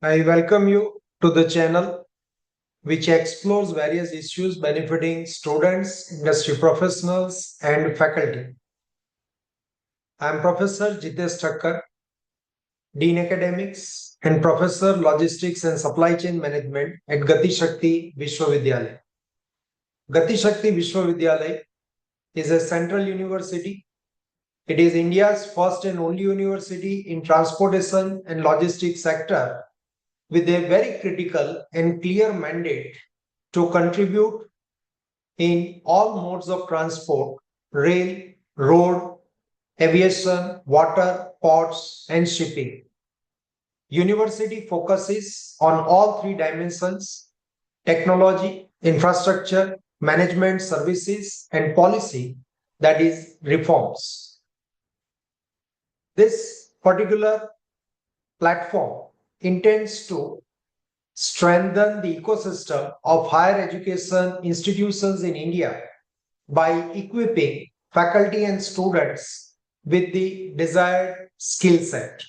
I welcome you to the channel which explores various issues benefiting students, industry professionals, and faculty. I am Professor Jitesh Thakkar, Dean Academics and Professor Logistics and Supply Chain Management at Gati Shakti Vishwavidyalaya. Gati Shakti Vishwavidyalaya is a central university. It is India's first and only university in transportation and logistics sector with a very critical and clear mandate to contribute in all modes of transport: rail, road, aviation, water, ports, and shipping. University focuses on all three dimensions: technology, infrastructure, management services, and policy, that is, reforms. This particular platform intends to strengthen the ecosystem of higher education institutions in India by equipping faculty and students with the desired skill set.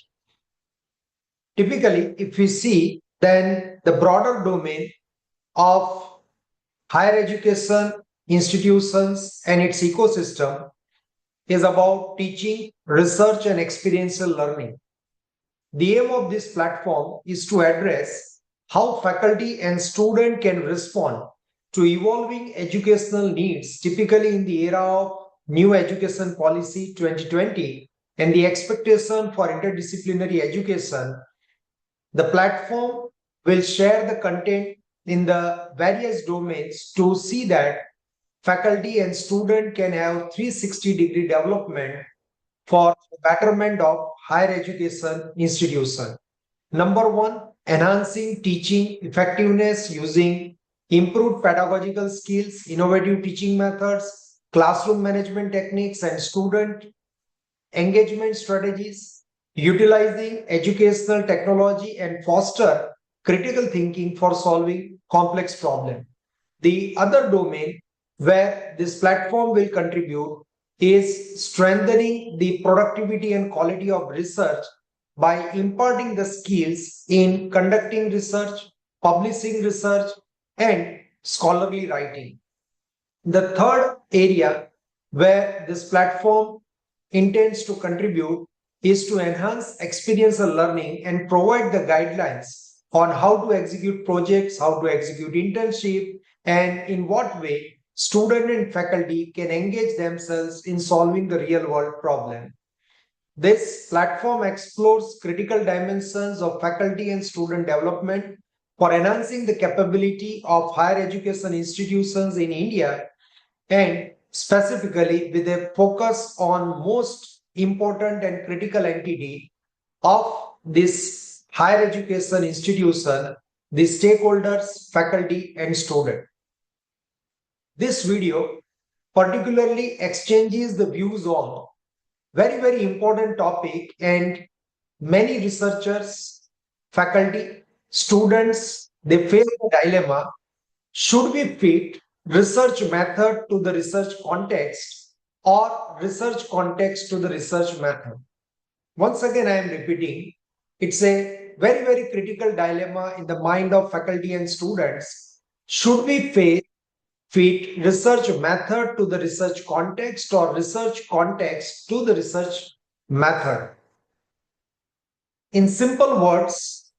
Typically, if we see, then the broader domain of higher education institutions and its ecosystem is about teaching, research, and experiential learning. The aim of this platform is to address how faculty and student can respond to evolving educational needs, typically in the era of New Education Policy 2020 and the expectation for interdisciplinary education. The platform will share the content in the various domains to see that faculty and student can have 360-degree development for the betterment of higher education institution. Number one, enhancing teaching effectiveness using improved pedagogical skills, innovative teaching methods, classroom management techniques, and student engagement strategies, utilizing educational technology and foster critical thinking for solving complex problems. The other domain where this platform will contribute is strengthening the productivity and quality of research by imparting the skills in conducting research, publishing research, and scholarly writing. The third area where this platform intends to contribute is to enhance experiential learning and provide the guidelines on how to execute projects, how to execute internship, and in what way student and faculty can engage themselves in solving the real world problem. This platform explores critical dimensions of faculty and student development for enhancing the capability of higher education institutions in India, and specifically with a focus on most important and critical entity of this higher education institution, the stakeholders, faculty, and student. This video particularly exchanges the views on very important topic, and many researchers, faculty, students, they face the dilemma: should we fit research method to the research context or research context to the research method? Once again, I am repeating, it's a very critical dilemma in the mind of faculty and students. Should we fit research method to the research context or research context to the research method? In simple words,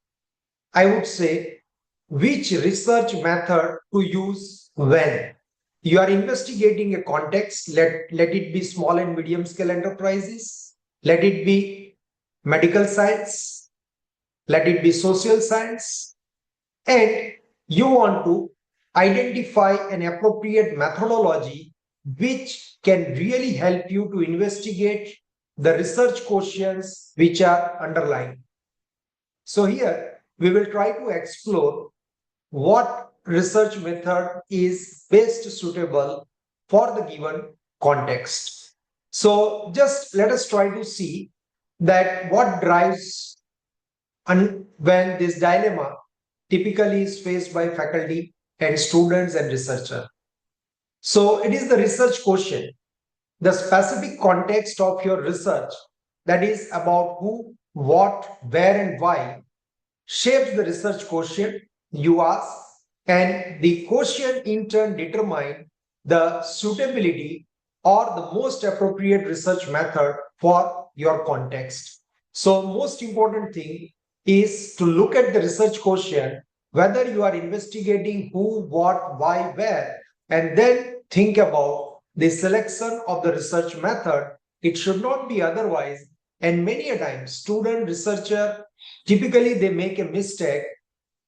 I would say, which research method to use when you are investigating a context. Let it be small and medium scale enterprises, let it be medical science, let it be social science, and you want to identify an appropriate methodology which can really help you to investigate the research questions which are underlying. So here we will try to explore what research method is best suitable for the given context. So just let us try to see that what drives and when this dilemma typically is faced by faculty and students and researchers. So it is the research question, the specific context of your research, that is about who, what, where, and why, shapes the research question you ask, and the question in turn determine the suitability or the most appropriate research method for your context. So most important thing is to look at the research question, whether you are investigating who, what, why, where, and then think about the selection of the research method. It should not be otherwise. And many a times, student researcher, typically they make a mistake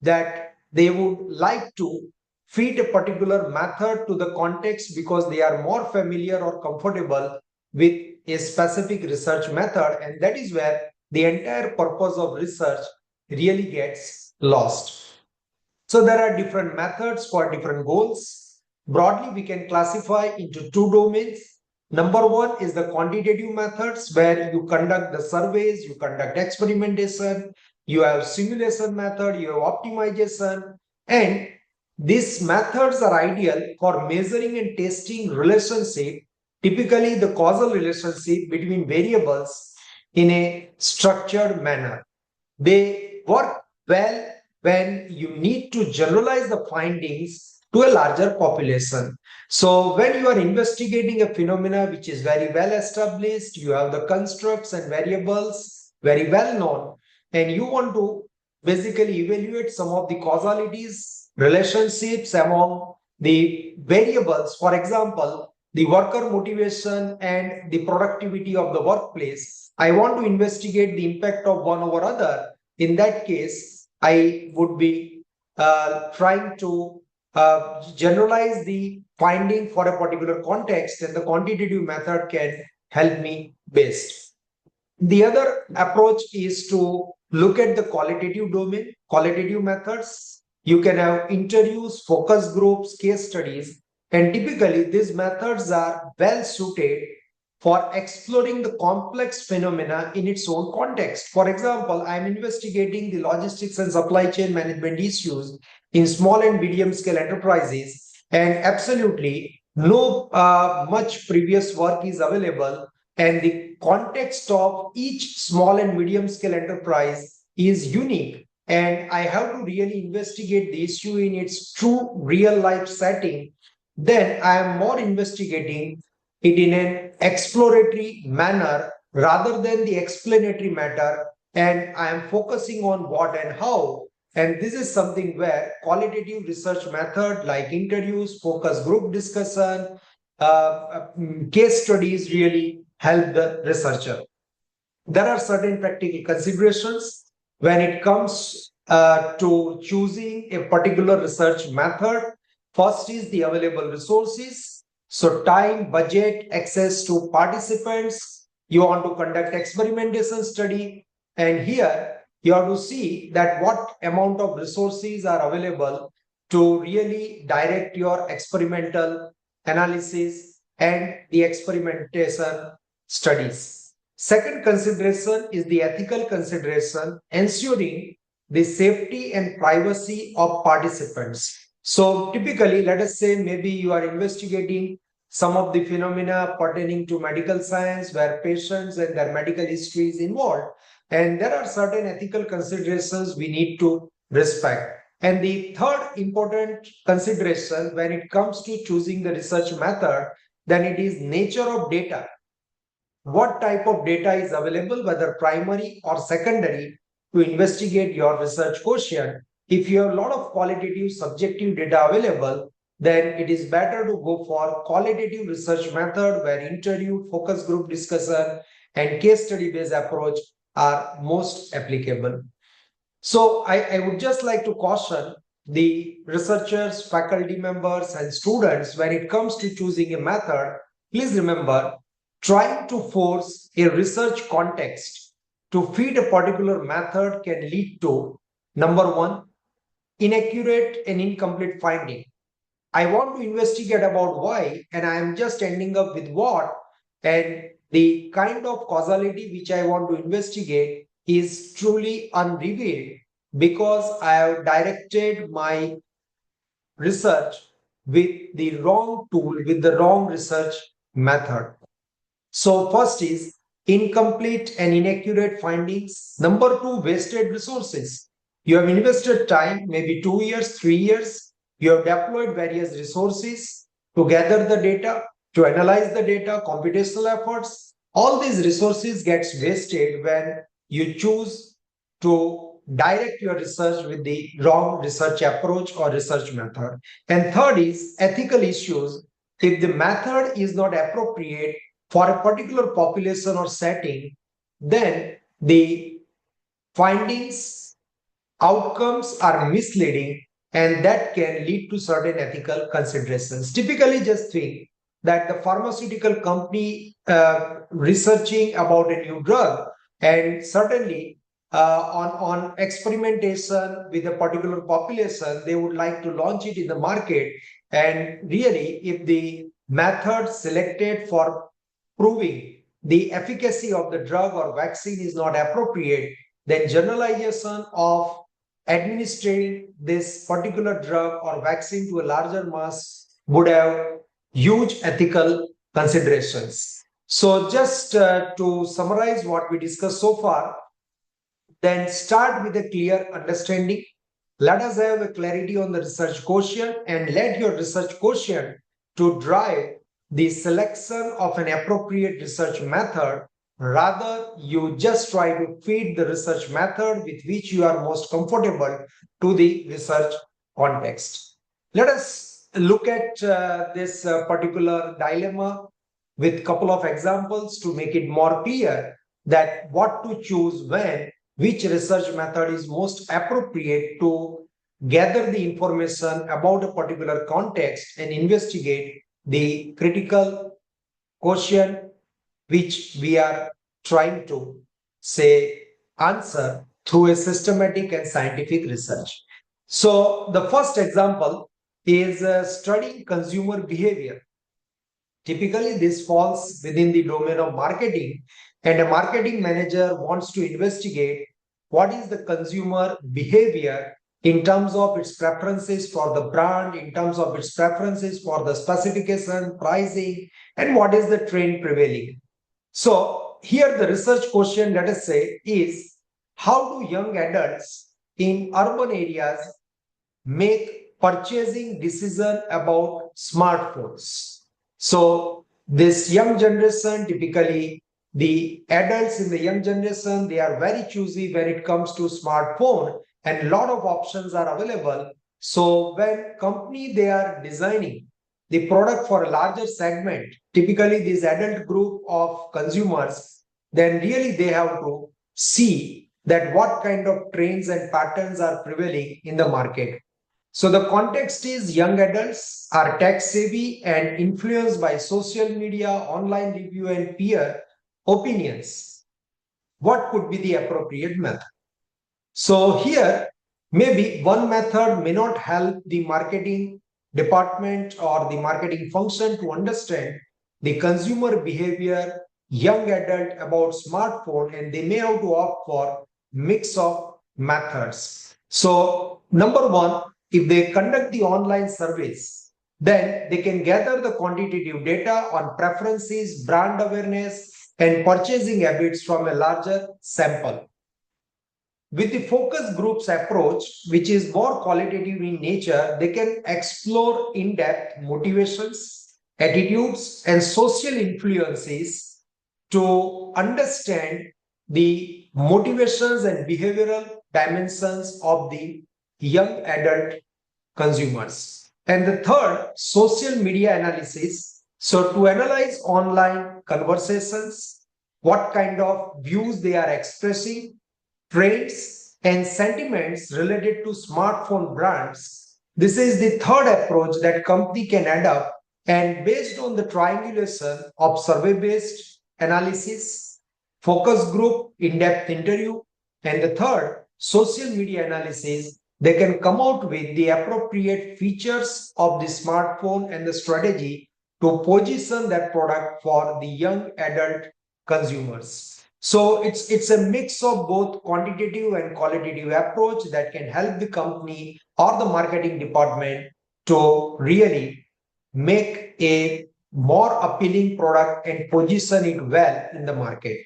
that they would like to fit a particular method to the context because they are more familiar or comfortable with a specific research method, and that is where the entire purpose of research really gets lost. So there are different methods for different goals. Broadly, we can classify into two domains. Number one is the quantitative methods, where you conduct the surveys, you conduct experimentation, you have simulation method, you have optimization, and these methods are ideal for measuring and testing relationship, typically the causal relationship between variables in a structured manner. They work well when you need to generalize the findings to a larger population. So when you are investigating a phenomena which is very well established, you have the constructs and variables very well known, and you want to basically evaluate some of the causalities, relationships among the variables. For example, the worker motivation and the productivity of the workplace. I want to investigate the impact of one over other. In that case, I would be trying to generalize the finding for a particular context, and the quantitative method can help me best. The other approach is to look at the qualitative domain, qualitative methods. You can have interviews, focus groups, case studies, and typically these methods are well suited for exploring the complex phenomena in its own context. For example, I'm investigating the logistics and supply chain management issues in small and medium scale enterprises, and absolutely no much previous work is available, and the context of each small and medium scale enterprise is unique, and I have to really investigate the issue in its true real life setting. Then I am more investigating it in an exploratory manner rather than the explanatory matter, and I am focusing on what and how. And this is something where qualitative research method like interviews, focus group discussion, case studies really help the researcher. There are certain practical considerations when it comes to choosing a particular research method. First is the available resources. So time, budget, access to participants. You want to conduct experimentation study, and here you have to see that what amount of resources are available to really direct your experimental analysis and the experimentation studies. Second consideration is the ethical consideration, ensuring the safety and privacy of participants. So typically, let us say maybe you are investigating some of the phenomena pertaining to medical science where patients and their medical history is involved. And there are certain ethical considerations we need to respect. And the third important consideration when it comes to choosing the research method, then it is nature of data. What type of data is available, whether primary or secondary, to investigate your research question. If you have a lot of qualitative, subjective data available, then it is better to go for qualitative research method where interview, focus group discussion, and case study based approach are most applicable. So I would just like to caution the researchers, faculty members, and students when it comes to choosing a method. Please remember, trying to force a research context to fit a particular method can lead to number one, inaccurate and incomplete finding. I want to investigate about why, and I am just ending up with what, and the kind of causality which I want to investigate is truly unrevealed because I have directed my research with the wrong tool, with the wrong research method. So, first is incomplete and inaccurate findings. Number two, wasted resources. You have invested time, maybe 2 years, 3 years. You have deployed various resources to gather the data, to analyze the data, computational efforts. All these resources gets wasted when you choose to direct your research with the wrong research approach or research method. And third is ethical issues. If the method is not appropriate for a particular population or setting, then the findings, outcomes are misleading, and that can lead to certain ethical considerations. Typically, just think that the pharmaceutical company researching about a new drug, and certainly on experimentation with a particular population, they would like to launch it in the market. And really, if the method selected for proving the efficacy of the drug or vaccine is not appropriate, then generalization of administering this particular drug or vaccine to a larger mass would have huge ethical considerations. So, just to summarize what we discussed so far, then start with a clear understanding. Let us have a clarity on the research quotient and let your research quotient to drive the selection of an appropriate research method. Rather, you just try to feed the research method with which you are most comfortable to the research context. Let us look at this particular dilemma with a couple of examples to make it more clear that what to choose when, which research method is most appropriate to gather the information about a particular context and investigate the critical question which we are trying to say answer through a systematic and scientific research. So the first example is studying consumer behavior. Typically, this falls within the domain of marketing, and a marketing manager wants to investigate what is the consumer behavior in terms of its preferences for the brand, in terms of its preferences for the specification, pricing, and what is the trend prevailing. So, here the research question, let us say, is how do young adults in urban areas make purchasing decision about smartphones? So this young generation, typically the adults in the young generation, they are very choosy when it comes to smartphone, and a lot of options are available. So when company they are designing the product for a larger segment, typically this adult group of consumers, then really they have to see that what kind of trends and patterns are prevailing in the market. So the context is young adults are tech savvy and influenced by social media, online review, and peer opinions. What could be the appropriate method? So here, maybe one method may not help the marketing department or the marketing function to understand the consumer behavior, young adult about smartphone, and they may have to opt for mix of methods. So number one, if they conduct the online surveys, then they can gather the quantitative data on preferences, brand awareness, and purchasing habits from a larger sample. With the focus groups approach, which is more qualitative in nature, they can explore in depth motivations, attitudes, and social influences to understand the motivations and behavioral dimensions of the young adult consumers. And the third, social media analysis. So, to analyze online conversations, what kind of views they are expressing, trends, and sentiments related to smartphone brands. This is the third approach that company can adopt, and based on the triangulation of survey-based analysis, focus group, in-depth interview, and the third, social media analysis, they can come out with the appropriate features of the smartphone and the strategy to position that product for the young adult consumers. So it's a mix of both quantitative and qualitative approach that can help the company or the marketing department to really make a more appealing product and position it well in the market.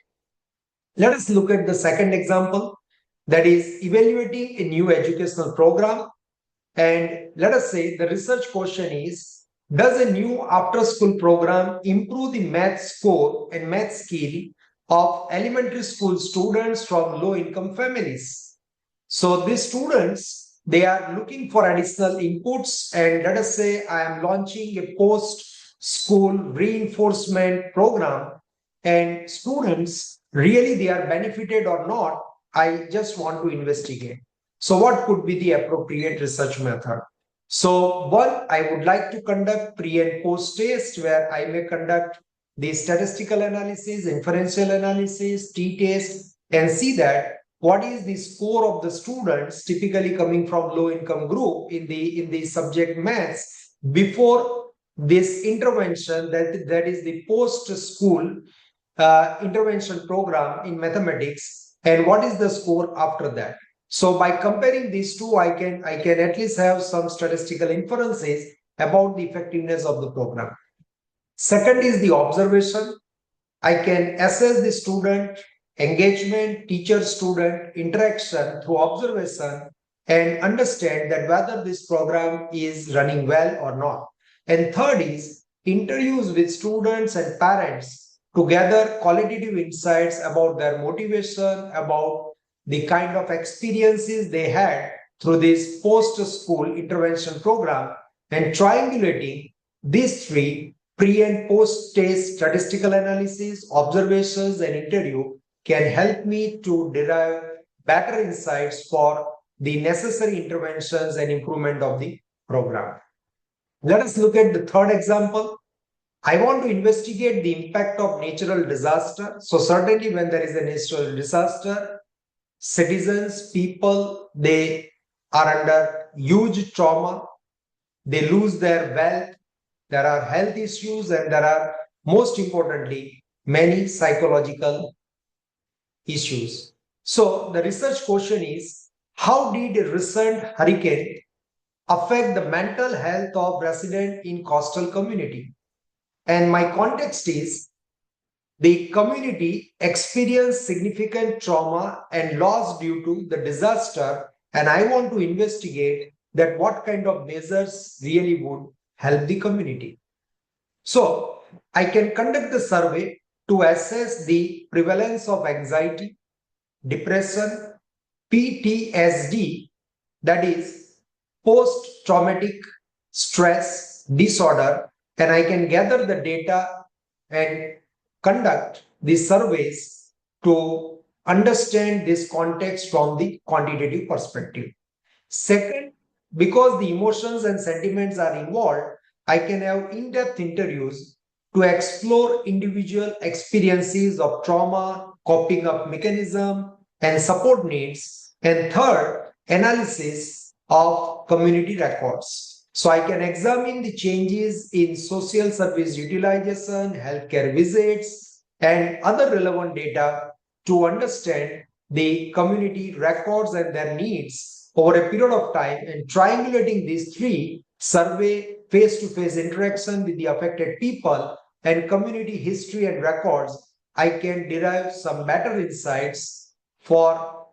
Let us look at the second example. that is evaluating a new educational program. And let us say the research question is, does a new after school program improve the math score and math skill of elementary school students from low income families? So these students, they are looking for additional inputs, and let us say I am launching a post school reinforcement program, and students really they are benefited or not, I just want to investigate. So what could be the appropriate research method? So one, I would like to conduct pre and post test where I may conduct the statistical analysis, inferential analysis, t-test, and see that what is the score of the students typically coming from low income group in the subject maths before this intervention, that is the post school intervention program in mathematics, and what is the score after that. So by comparing these two, I can at least have some statistical inferences about the effectiveness of the program. Second is the observation. I can assess the student engagement, teacher student interaction through observation and understand that whether this program is running well or not. And third is interviews with students and parents to gather qualitative insights about their motivation, about the kind of experiences they had through this post-school intervention program, and triangulating these three pre and post test statistical analysis, observations, and interview can help me to derive better insights for the necessary interventions and improvement of the program. Let us look at the third example. I want to investigate the impact of natural disaster. So certainly when there is a natural disaster, citizens, people, they are under huge trauma. They lose their wealth. There are health issues, and there are, most importantly, many psychological issues. So the research question is, how did a recent hurricane affect the mental health of residents in coastal community? And my context is, the community experienced significant trauma and loss due to the disaster, and I want to investigate that what kind of measures really would help the community. So I can conduct the survey to assess the prevalence of anxiety, depression, PTSD, that is post-traumatic stress disorder, and I can gather the data and conduct the surveys to understand this context from the quantitative perspective. Second, because the emotions and sentiments are involved, I can have in-depth interviews to explore individual experiences of trauma, coping up mechanism, and support needs. And third, analysis of community records. So I can examine the changes in social service utilization, healthcare visits, and other relevant data to understand the community records and their needs over a period of time, and triangulating these three: survey, face-to-face interaction with the affected people, and community history and records, I can derive some better insights for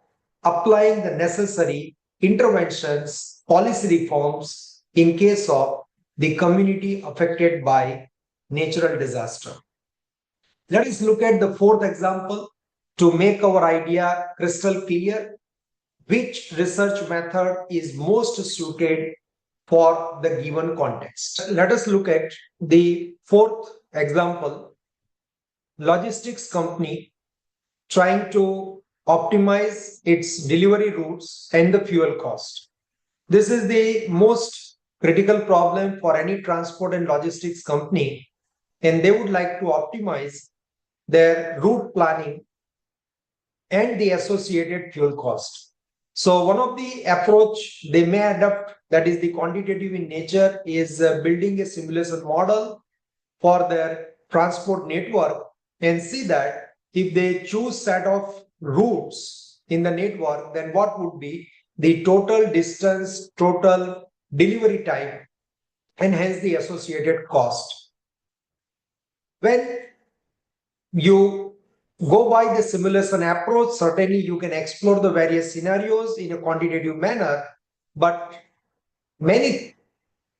applying the necessary interventions, policy reforms in case of the community affected by natural disaster. Let us look at the fourth example to make our idea crystal clear. Which research method is most suited for the given context? Let us look at the fourth example. Logistics company trying to optimize its delivery routes and the fuel cost. This is the most critical problem for any transport and logistics company, and they would like to optimize their route planning and the associated fuel cost. So one of the approach they may adopt, that is the quantitative in nature, is building a simulation model for their transport network and see that if they choose set of routes in the network, then what would be the total distance, total delivery time, and hence the associated cost. When you go by the simulation approach, certainly you can explore the various scenarios in a quantitative manner, but many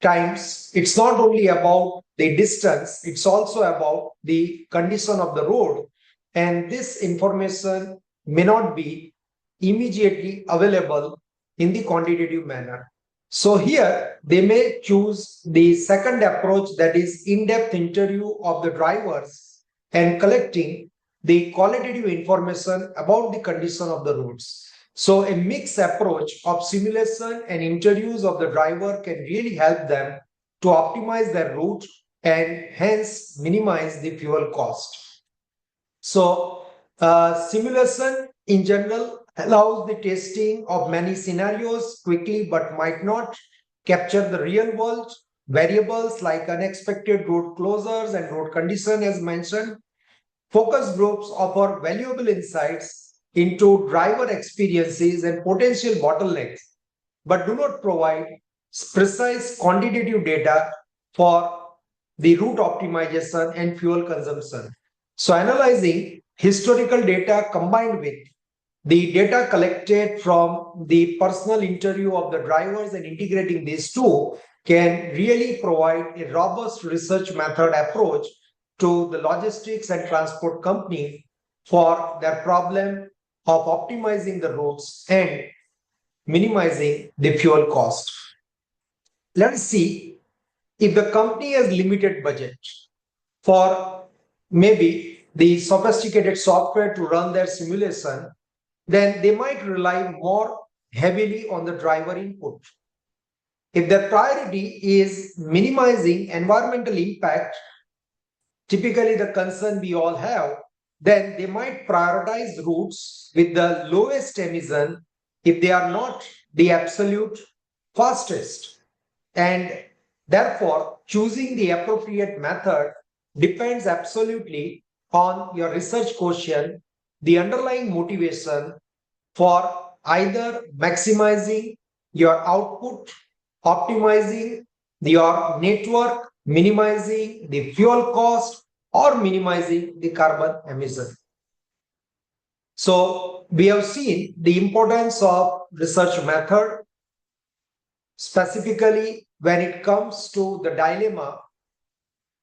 times it's not only about the distance, it's also about the condition of the road, and this information may not be immediately available in the quantitative manner. So here they may choose the second approach, that is in-depth interview of the drivers and collecting the qualitative information about the condition of the roads. So a mixed approach of simulation and interviews of the driver can really help them to optimize their route and hence minimize the fuel cost. So simulation in general allows the testing of many scenarios quickly but might not capture the real world variables like unexpected road closures and road condition as mentioned. Focus groups offer valuable insights into driver experiences and potential bottlenecks, but do not provide precise quantitative data for the route optimization and fuel consumption. So, analyzing historical data combined with the data collected from the personal interview of the drivers and integrating these two can really provide a robust research method approach to the logistics and transport company for their problem of optimizing the routes and minimizing the fuel cost. Let us see, if the company has limited budget for maybe the sophisticated software to run their simulation, then they might rely more heavily on the driver input. If their priority is minimizing environmental impact, typically the concern we all have, then they might prioritize routes with the lowest emission if they are not the absolute fastest. And therefore, choosing the appropriate method depends absolutely on your research quotient, the underlying motivation for either maximizing your output, optimizing your network, minimizing the fuel cost, or minimizing the carbon emission. So, we have seen the importance of research method, specifically when it comes to the dilemma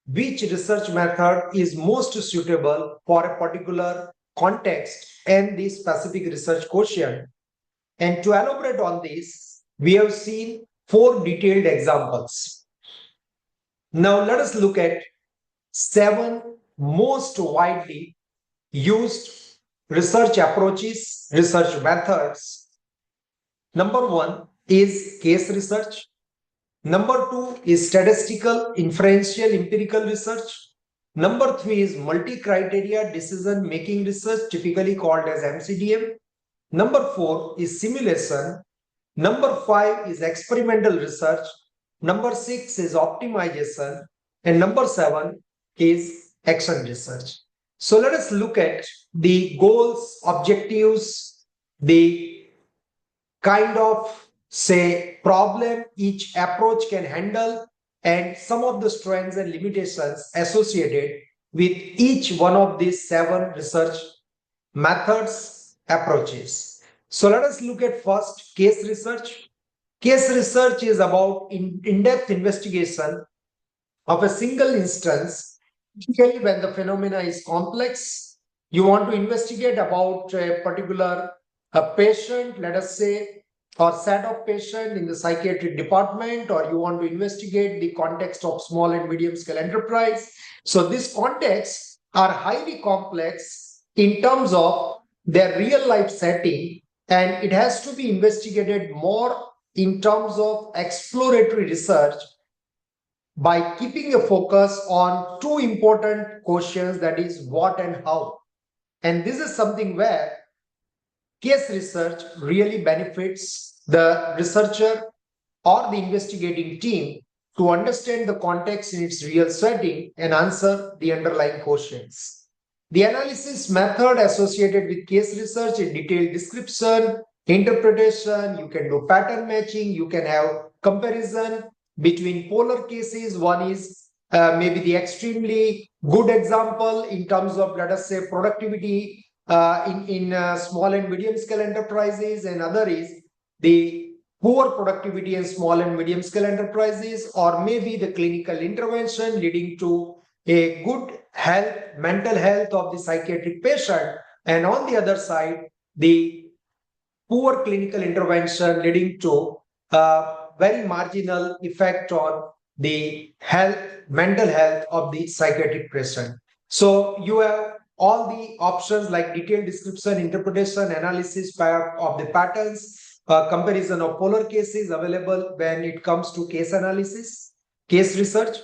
which research method is most suitable for a particular context and the specific research quotient. And to elaborate on this, we have seen 4 detailed examples. Now let us look at 7 most widely used research approaches, research methods. Number 1 is case research. Number 2 is statistical, inferential, empirical research. Number 3 is multi-criteria decision-making research, typically called as MCDM. Number 4 is simulation. Number 5 is experimental research. Number 6 is optimization. And number 7 is action research. So let us look at the goals, objectives, the kind of say problem each approach can handle, and some of the strengths and limitations associated with each one of these 7 research methods approaches. So let us look at first case research. Case research is about in-depth investigation of a single instance. Typically when the phenomena is complex, you want to investigate about a particular patient, let us say, or set of patient in the psychiatric department, or you want to investigate the context of small and medium scale enterprise. So these contexts are highly complex in terms of their real life setting, and it has to be investigated more in terms of exploratory research by keeping a focus on 2 important questions, that is what and how. And this is something where case research really benefits the researcher or the investigating team to understand the context in its real setting and answer the underlying questions. The analysis method associated with case research is detailed description, interpretation, you can do pattern matching, you can have comparison between polar cases. One is maybe the extremely good example in terms of, let us say, productivity in small and medium scale enterprises, and other is the poor productivity in small and medium scale enterprises, or maybe the clinical intervention leading to a good health, mental health of the psychiatric patient, and on the other side, the poor clinical intervention leading to very marginal effect on the health, mental health of the psychiatric patient. So you have all the options like detailed description, interpretation, analysis of the patterns, comparison of polar cases available when it comes to case analysis, case research.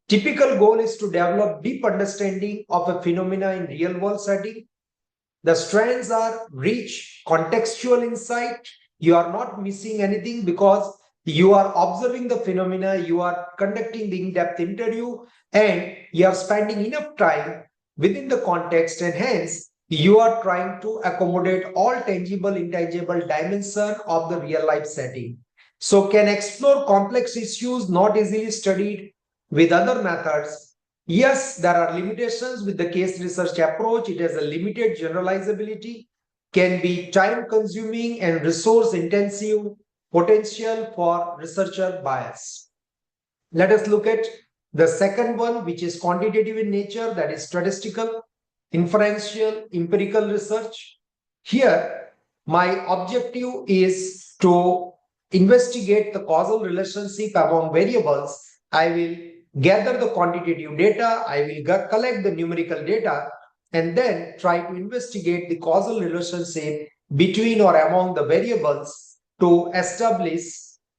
Typical goal is to develop deep understanding of a phenomena in real world setting. The strands are rich, contextual insight. You are not missing anything because you are observing the phenomena, you are conducting the in-depth interview, and you are spending enough time within the context, and hence you are trying to accommodate all tangible, intangible dimension of the real life setting. So can explore complex issues not easily studied with other methods. Yes, there are limitations with the case research approach. It has a limited generalizability, can be time consuming and resource intensive, potential for researcher bias. Let us look at the second one, which is quantitative in nature, that is statistical, inferential, empirical research. Here, my objective is to investigate the causal relationship among variables. I will gather the quantitative data, I will collect the numerical data, and then try to investigate the causal relationship between or among the variables to establish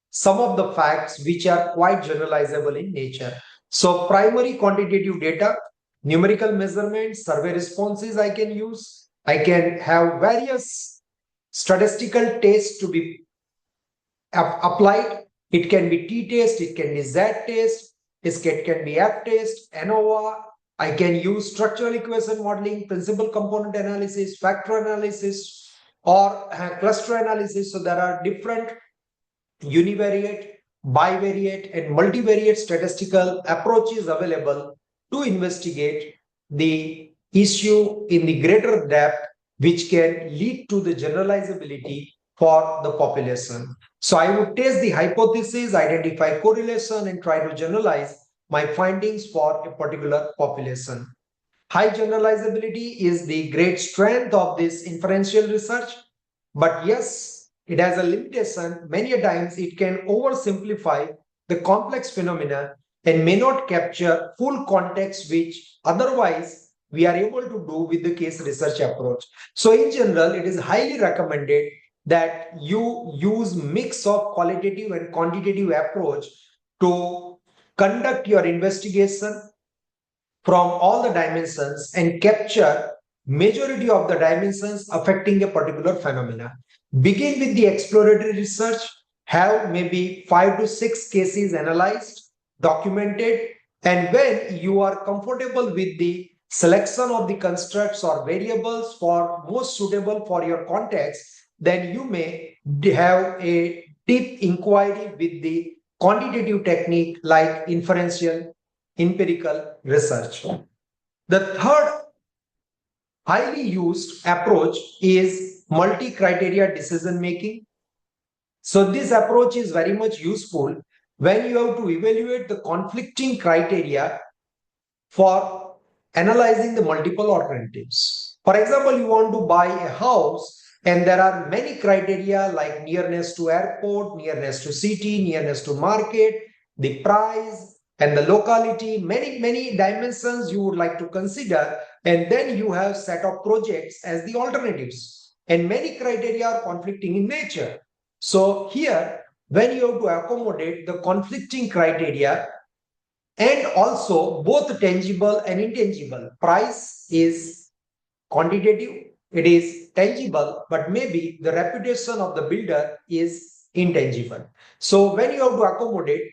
some of the facts which are quite generalizable in nature. So primary quantitative data, numerical measurements, survey responses I can use. I can have various statistical tests to be applied. It can be t-test, it can be z-test, it can be f-test, ANOVA. I can use structural equation modeling, principal component analysis, factor analysis, or cluster analysis. So there are different univariate, bivariate, and multivariate statistical approaches available to investigate the issue in the greater depth, which can lead to the generalizability for the population. So I would test the hypothesis, identify correlation, and try to generalize my findings for a particular population. High generalizability is the great strength of this inferential research, but yes, it has a limitation. Many a times it can oversimplify the complex phenomena and may not capture full context, which otherwise we are able to do with the case research approach. So in general, it is highly recommended that you use mix of qualitative and quantitative approach to conduct your investigation from all the dimensions and capture majority of the dimensions affecting a particular phenomena. Begin with the exploratory research, have maybe 5 to 6 cases analyzed, documented, and when you are comfortable with the selection of the constructs or variables for most suitable for your context, then you may have a deep inquiry with the quantitative technique like inferential empirical research. The third highly used approach is multi-criteria decision making. So this approach is very much useful when you have to evaluate the conflicting criteria for analyzing the multiple alternatives. For example, you want to buy a house and there are many criteria like nearness to airport, nearness to city, nearness to market, the price, and the locality, many dimensions you would like to consider, and then you have set of projects as the alternatives, and many criteria are conflicting in nature. So here, when you have to accommodate the conflicting criteria and also both tangible and intangible, price is quantitative, it is tangible, but maybe the reputation of the builder is intangible. So when you have to accommodate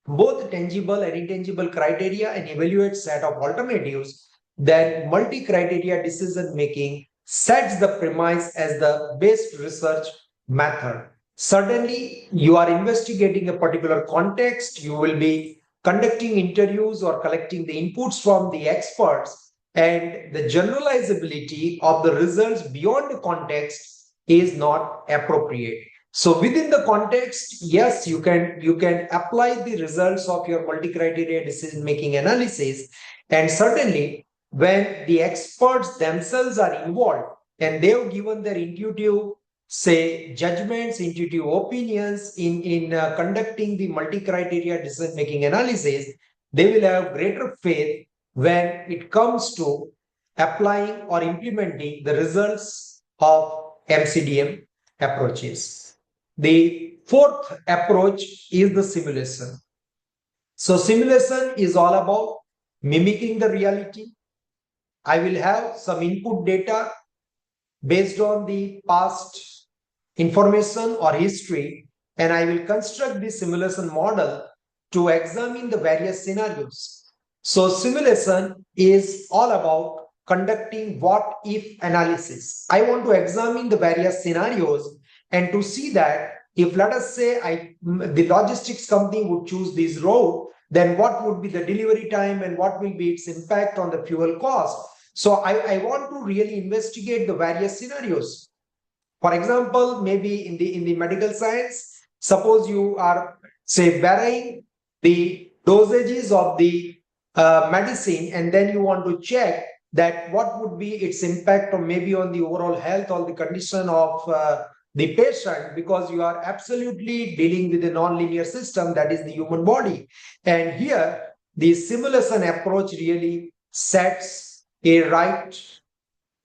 both tangible and intangible criteria and evaluate set of alternatives, then multi-criteria decision making sets the premise as the best research method. Certainly, you are investigating a particular context, you will be conducting interviews or collecting the inputs from the experts, and the generalizability of the results beyond the context is not appropriate. So within the context, yes, you can apply the results of your multi-criteria decision-making analysis, and certainly when the experts themselves are involved and they've given their intuitive, say, judgments, intuitive opinions in conducting the multi-criteria decision-making analysis, they will have greater faith when it comes to applying or implementing the results of MCDM approaches. The fourth approach is the simulation. So simulation is all about mimicking the reality. I will have some input data based on the past information or history, and I will construct the simulation model to examine the various scenarios. So simulation is all about conducting what if analysis. I want to examine the various scenarios and to see that if, let us say, the logistics company would choose this route, then what would be the delivery time and what will be its impact on the fuel cost. So I want to really investigate the various scenarios. For example, maybe in the medical science, suppose you are, say, varying the dosages of the medicine, and then you want to check that what would be its impact or maybe on the overall health or the condition of the patient, because you are absolutely dealing with a non-linear system, that is the human body. And here, the simulation approach really sets a right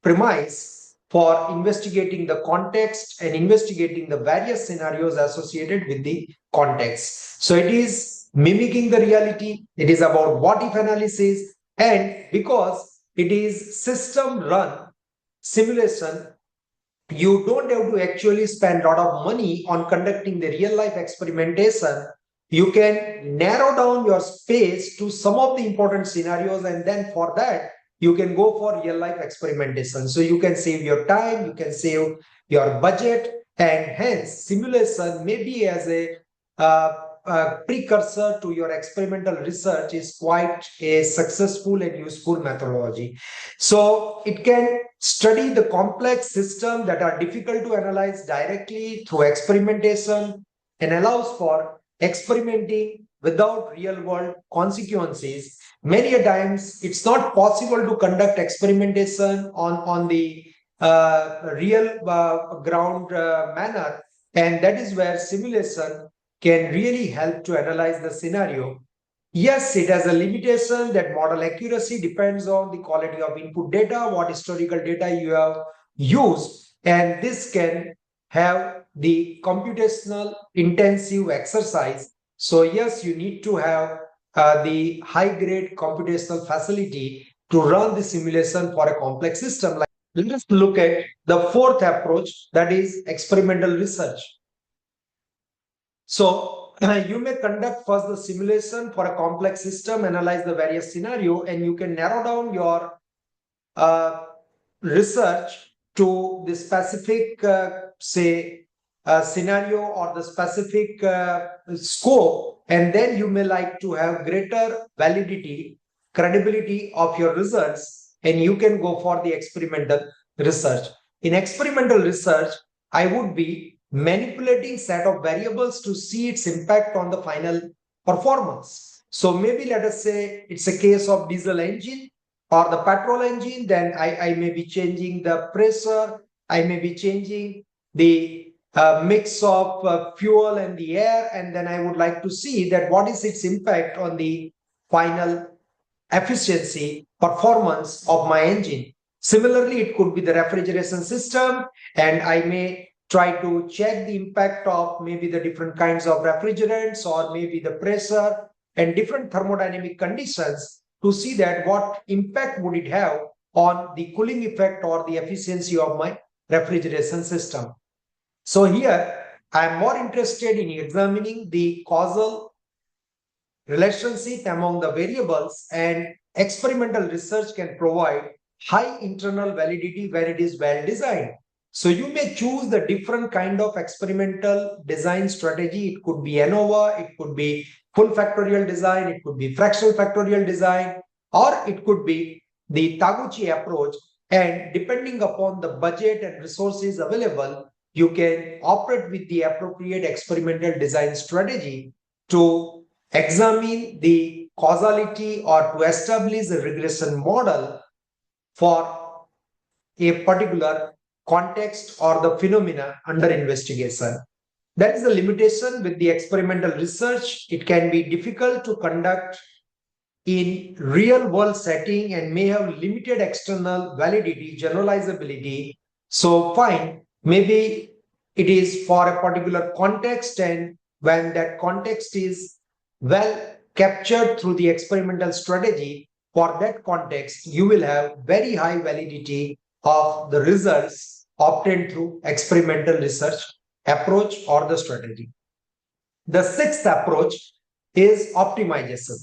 premise for investigating the context and investigating the various scenarios associated with the context. So it is mimicking the reality. It is about what if analysis, and because it is system run simulation, you don't have to actually spend a lot of money on conducting the real life experimentation. You can narrow down your space to some of the important scenarios, and then for that, you can go for real life experimentation. So you can save your time, you can save your budget, and hence simulation maybe as a precursor to your experimental research is quite a successful and useful methodology. So it can study the complex systems that are difficult to analyze directly through experimentation and allows for experimenting without real world consequences. Many a times it's not possible to conduct experimentation on the real ground manner, and that is where simulation can really help to analyze the scenario. Yes, it has a limitation that model accuracy depends on the quality of input data, what historical data you have used, and this can have the computational intensive exercise. So yes, you need to have the high grade computational facility to run the simulation for a complex system. Let us look at the fourth approach, that is experimental research. So you may conduct first the simulation for a complex system, analyze the various scenario, and you can narrow down your research to the specific, scenario or the specific scope, and then you may like to have greater validity, credibility of your results, and you can go for the experimental research. In experimental research, I would be manipulating set of variables to see its impact on the final performance. So maybe let us say it's a case of diesel engine or the petrol engine, then I may be changing the pressure, I may be changing the mix of fuel and the air, and then I would like to see that what is its impact on the final efficiency performance of my engine. Similarly, it could be the refrigeration system, and I may try to check the impact of maybe the different kinds of refrigerants or maybe the pressure and different thermodynamic conditions to see that what impact would it have on the cooling effect or the efficiency of my refrigeration system. So here I am more interested in examining the causal relationship among the variables, and experimental research can provide high internal validity when it is well designed. So you may choose the different kind of experimental design strategy. It could be ANOVA, it could be full factorial design, it could be fractional factorial design, or it could be the Taguchi approach. And depending upon the budget and resources available, you can operate with the appropriate experimental design strategy to examine the causality or to establish a regression model for a particular context or the phenomena under investigation. That is the limitation with the experimental research. It can be difficult to conduct in real world setting and may have limited external validity, generalizability. So fine, maybe it is for a particular context, and when that context is well captured through the experimental strategy, for that context, you will have very high validity of the results obtained through experimental research approach or the strategy. The sixth approach is optimization.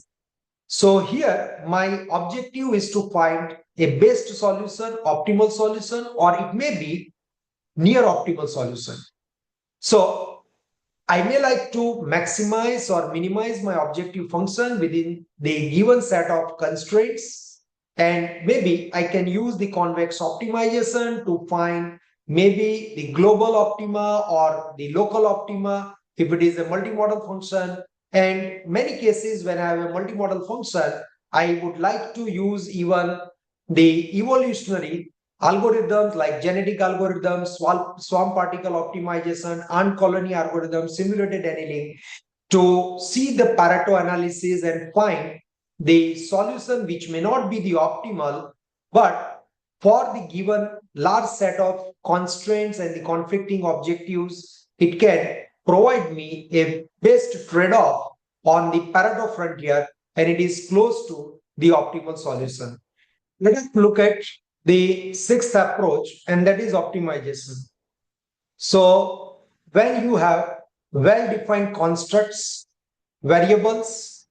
So here my objective is to find a best solution, optimal solution, or it may be near optimal solution. So I may like to maximize or minimize my objective function within the given set of constraints. And maybe I can use the convex optimization to find maybe the global optima or the local optima if it is a multimodal function. And many cases when I have a multimodal function, I would like to use even the evolutionary algorithms like genetic algorithms, swarm particle optimization, ant colony algorithms, simulated annealing to see the Pareto analysis and find the solution which may not be the optimal, but for the given large set of constraints and the conflicting objectives, it can provide me a best trade-off on the Pareto frontier, and it is close to the optimal solution. Let us look at the sixth approach, and that is optimization. So when you have well-defined constructs, variables,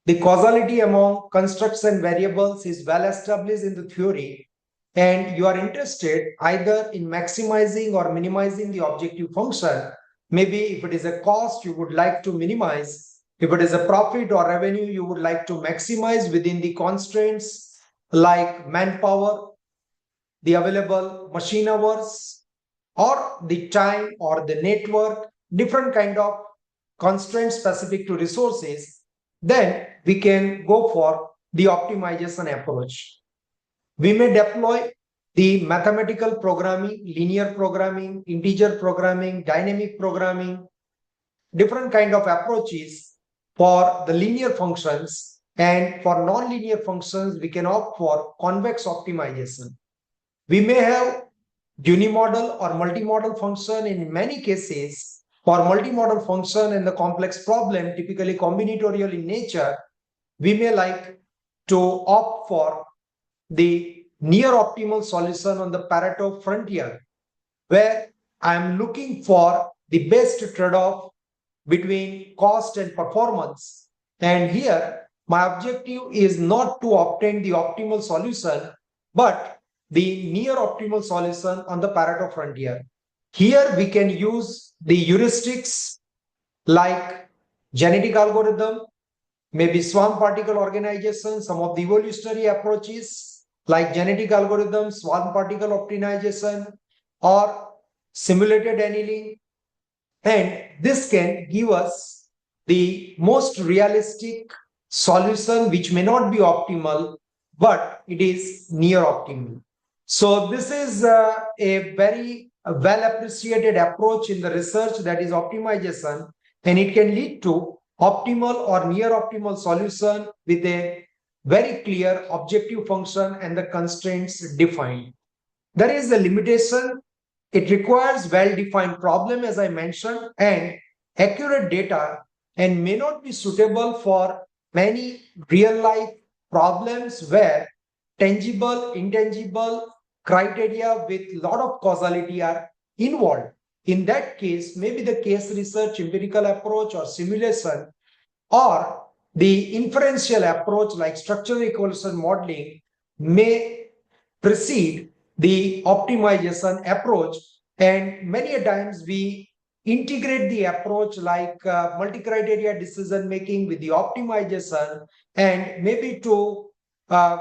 the causality among constructs and variables is well established in the theory, and you are interested either in maximizing or minimizing the objective function. Maybe if it is a cost, you would like to minimize. If it is a profit or revenue, you would like to maximize within the constraints like manpower, the available machine hours, or the time or the network, different kind of constraints specific to resources, then we can go for the optimization approach. We may deploy the mathematical programming, linear programming, integer programming, dynamic programming, different kind of approaches for the linear functions, and for non-linear functions, we can opt for convex optimization. We may have unimodal or multimodal function. In many cases, for multimodal function and the complex problem, typically combinatorial in nature, we may like to opt for the near optimal solution on the Pareto frontier, where I am looking for the best trade-off between cost and performance. And here, my objective is not to obtain the optimal solution, but the near optimal solution on the Pareto frontier. Here, we can use the heuristics like genetic algorithm, maybe swarm particle organization, some of the evolutionary approaches like genetic algorithms, swarm particle optimization, or simulated annealing. And this can give us the most realistic solution, which may not be optimal, but it is near optimal. So this is a very well appreciated approach in the research, that is optimization, and it can lead to optimal or near optimal solution with a very clear objective function and the constraints defined. There is a limitation. It requires well-defined problem, as I mentioned, and accurate data, and may not be suitable for many real-life problems where tangible, intangible criteria with a lot of causality are involved. In that case, maybe the case research, empirical approach, or simulation, or the inferential approach like structural equation modeling may precede the optimization approach. And many a times we integrate the approach like multi-criteria decision making with the optimization, and maybe to uh,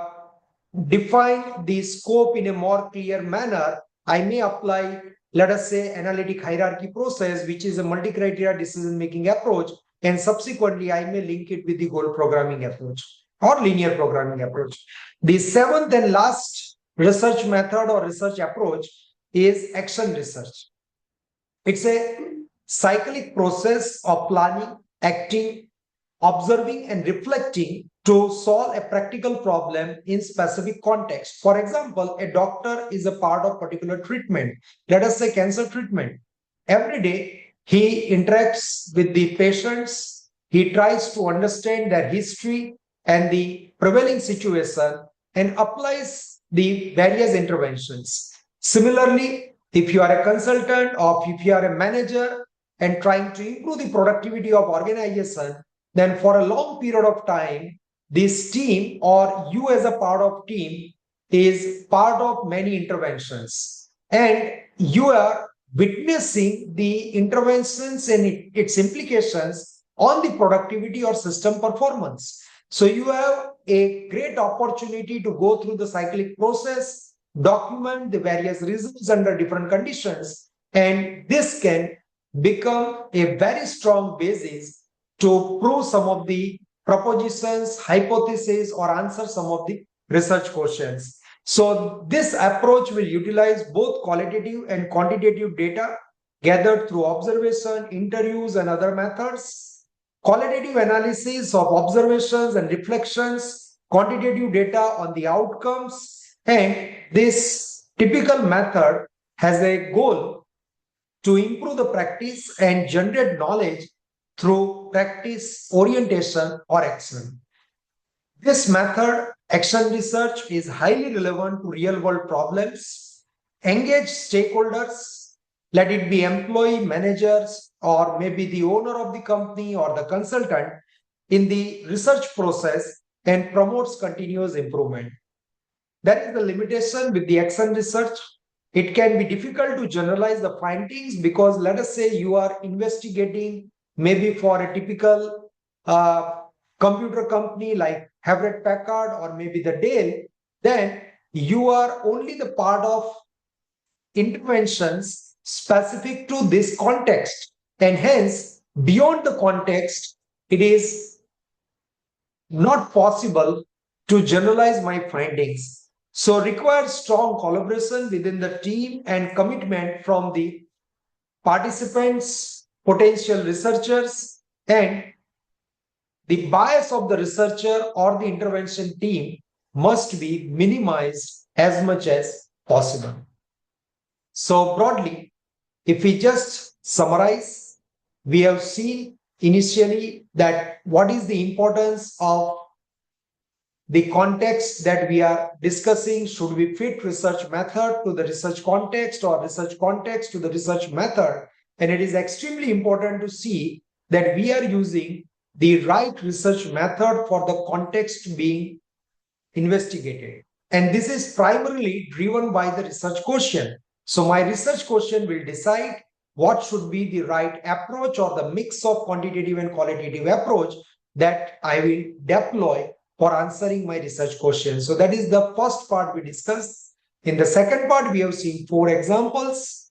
define the scope in a more clear manner, I may apply, let us say, analytic hierarchy process, which is a multi-criteria decision-making approach, and subsequently I may link it with the goal programming approach or linear programming approach. The seventh and last research method or research approach is action research. It's a cyclic process of planning, acting, observing, and reflecting to solve a practical problem in specific context. For example, a doctor is a part of particular treatment. Let us say cancer treatment. Every day, he interacts with the patients. He tries to understand their history and the prevailing situation and applies the various interventions. Similarly, if you are a consultant or if you are a manager and trying to improve the productivity of organization, then for a long period of time, this team or you as a part of team is part of many interventions, and you are witnessing the interventions and its implications on the productivity or system performance. So you have a great opportunity to go through the cyclic process, document the various results under different conditions, and this can become a very strong basis to prove some of the propositions, hypotheses, or answer some of the research questions. So this approach will utilize both qualitative and quantitative data gathered through observation, interviews, and other methods. Qualitative analysis of observations and reflections, quantitative data on the outcomes, and this typical method has a goal to improve the practice and generate knowledge through practice, orientation, or action. This method, action research, is highly relevant to real world problems. Engage stakeholders, let it be employee, managers, or maybe the owner of the company or the consultant in the research process and promotes continuous improvement. That is the limitation with the action research. It can be difficult to generalize the findings because let us say you are investigating maybe for a typical computer company like Hewlett Packard or maybe the Dell, then you are only the part of interventions specific to this context. And hence, beyond the context, it is not possible to generalize my findings. So requires strong collaboration within the team and commitment from the participants, potential researchers, and the bias of the researcher or the intervention team must be minimized as much as possible. So broadly, if we just summarize, we have seen initially that what is the importance of the context that we are discussing. Should we fit research method to the research context or research context to the research method? And it is extremely important to see that we are using the right research method for the context being investigated. And this is primarily driven by the research question. So my research question will decide what should be the right approach or the mix of quantitative and qualitative approach that I will deploy for answering my research question. So that is the first part we discussed. In the second part, we have seen 4 examples.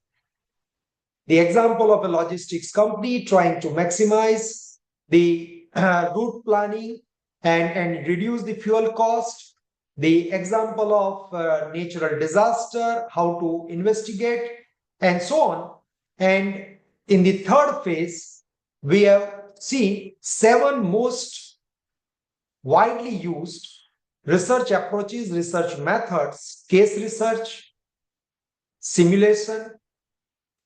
The example of a logistics company trying to maximize the route planning and reduce the fuel cost. The example of natural disaster, how to investigate, and so on. And in the third phase, we have seen 7 most widely used research approaches, research methods: case research, simulation,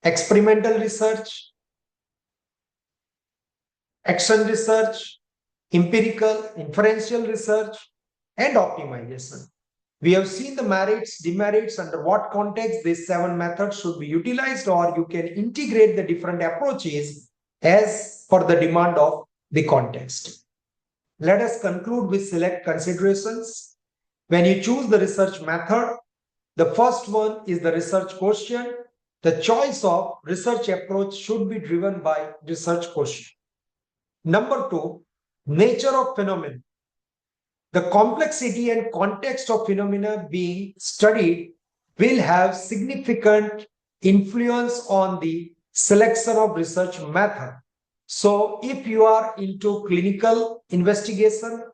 experimental research, action research, empirical, inferential research, and optimization. We have seen the merits, demerits, under what context these 7 methods should be utilized, or you can integrate the different approaches as per the demand of the context. Let us conclude with select considerations. When you choose the research method, the first one is the research question. the choice of research approach should be driven by research question. Number two, nature of phenomenon. The complexity and context of phenomena being studied will have significant influence on the selection of research method. So if you are into clinical investigation,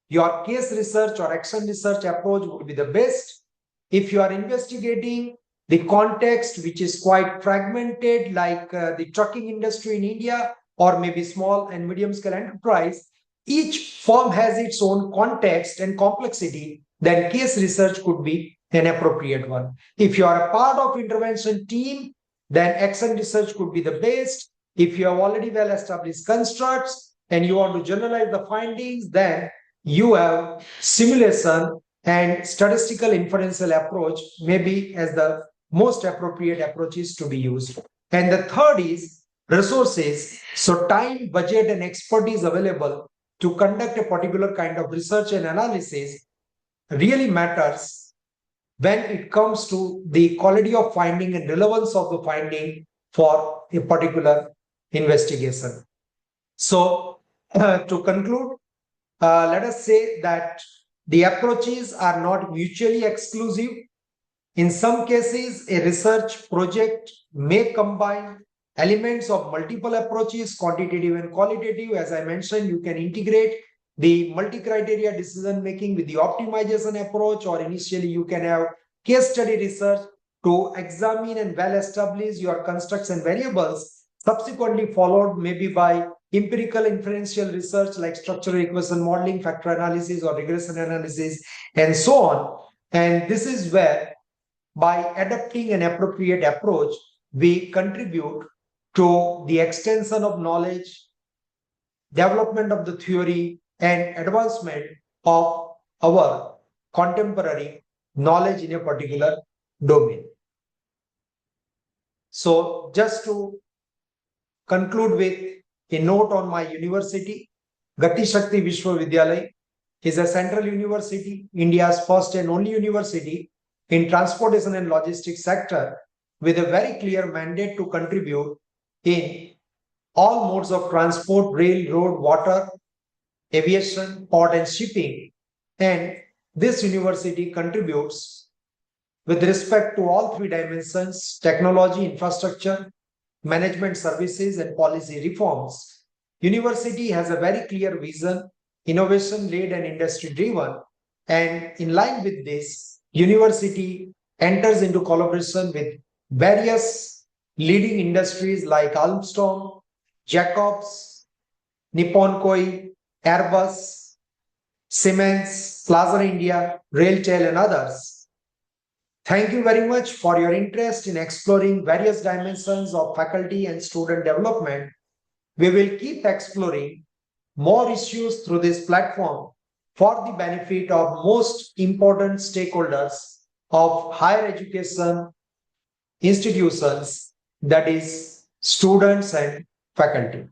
your case research or action research approach would be the best. If you are investigating the context which is quite fragmented, like the trucking industry in India or maybe small and medium scale enterprise, each firm has its own context and complexity, then case research could be an appropriate one. If you are a part of intervention team, then action research could be the best. If you have already well established constructs and you want to generalize the findings, then you have simulation and statistical inferential approach maybe as the most appropriate approaches to be used. And the third is resources. So time, budget, and expertise available to conduct a particular kind of research and analysis really matters when it comes to the quality of finding and relevance of the finding for a particular investigation. So to conclude, let us say that the approaches are not mutually exclusive. In some cases, a research project may combine elements of multiple approaches, quantitative and qualitative. As I mentioned, you can integrate the multi-criteria decision making with the optimization approach, or initially you can have case study research to examine and well establish your constructs and variables, subsequently followed maybe by empirical inferential research like structural equation modeling, factor analysis, or regression analysis, and so on. And this is where, by adopting an appropriate approach, we contribute to the extension of knowledge, development of the theory, and advancement of our contemporary knowledge in a particular domain. So just to conclude with a note on my university, Gati Shakti Vishwavidyalaya is a central university, India's first and only university in transportation and logistics sector, with a very clear mandate to contribute in all modes of transport: rail, road, water, aviation, port, and shipping. And this university contributes with respect to all three dimensions: technology, infrastructure, management services, and policy reforms. University has a very clear vision, innovation-led and industry-driven. And in line with this, university enters into collaboration with various leading industries like Alstom, Jacobs, Nippon Koi, Airbus, Siemens, Plaza India, Railtel, and others. Thank you very much for your interest in exploring various dimensions of faculty and student development. We will keep exploring more issues through this platform for the benefit of most important stakeholders of higher education institutions, that is, students and faculty.